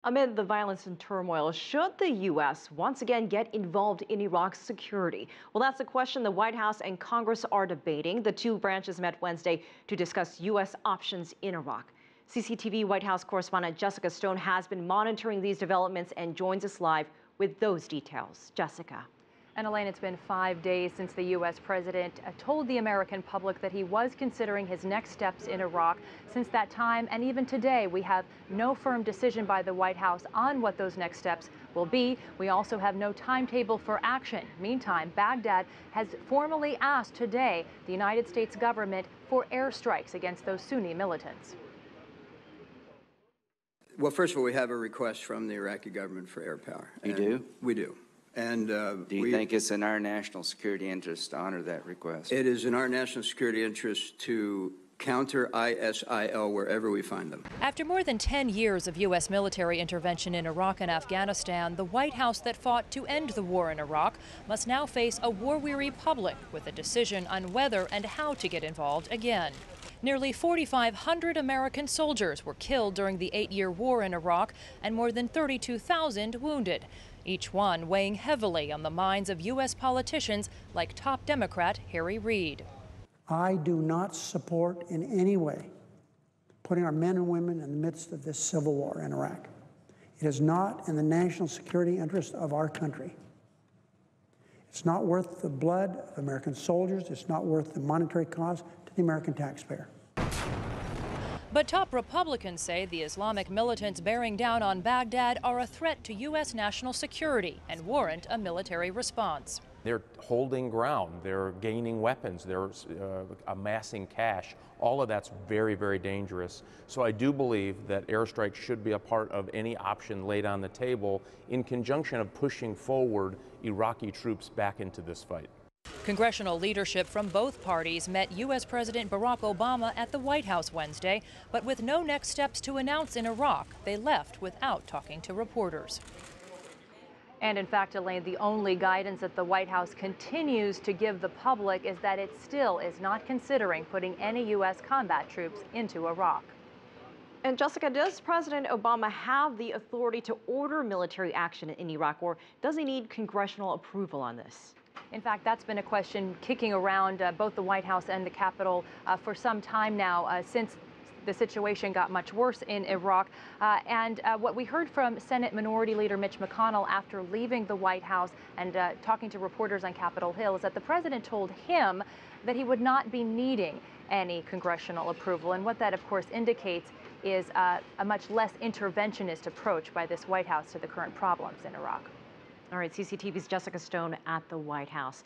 Amid the violence and turmoil, should the U.S. once again get involved in Iraq's security? Well, that's a question the White House and Congress are debating. The two branches met Wednesday to discuss U.S. options in Iraq. CCTV White House correspondent Jessica Stone has been monitoring these developments and joins us live with those details. Jessica. And Elaine, it's been 5 days since the U.S. president told the American public that he was considering his next steps in Iraq. Since that time, and even today, we have no firm decision by the White House on what those next steps will be. We also have no timetable for action. Meantime, Baghdad has formally asked today the United States government for airstrikes against those Sunni militants. Well, first of all, we have a request from the Iraqi government for air power. You do? We do. And do you think it's in our national security interest to honor that request? It is in our national security interest to counter ISIL wherever we find them. After more than 10 years of U.S. military intervention in Iraq and Afghanistan, the White House that fought to end the war in Iraq must now face a war-weary public with a decision on whether and how to get involved again. Nearly 4,500 American soldiers were killed during the 8-year war in Iraq and more than 32,000 wounded, each one weighing heavily on the minds of U.S. politicians like top Democrat Harry Reid. I do not support in any way putting our men and women in the midst of this civil war in Iraq. It is not in the national security interest of our country. It's not worth the blood of American soldiers. It's not worth the monetary cost to the American taxpayer. But top Republicans say the Islamic militants bearing down on Baghdad are a threat to U.S. national security and warrant a military response. They're holding ground, they're gaining weapons, they're amassing cash. All of that's very, very dangerous. So I do believe that airstrikes should be a part of any option laid on the table in conjunction of pushing forward Iraqi troops back into this fight. Congressional leadership from both parties met U.S. President Barack Obama at the White House Wednesday, but with no next steps to announce in Iraq, they left without talking to reporters. And in fact, Elaine, the only guidance that the White House continues to give the public is that it still is not considering putting any U.S. combat troops into Iraq. And Jessica, does President Obama have the authority to order military action in Iraq, or does he need congressional approval on this? In fact, that's been a question kicking around both the White House and the Capitol for some time now, since the situation got much worse in Iraq. And what we heard from Senate Minority Leader Mitch McConnell after leaving the White House and talking to reporters on Capitol Hill is that the president told him that he would not be needing any congressional approval. And what that, of course, indicates is a much less interventionist approach by this White House to the current problems in Iraq. All right, CCTV's Jessica Stone at the White House.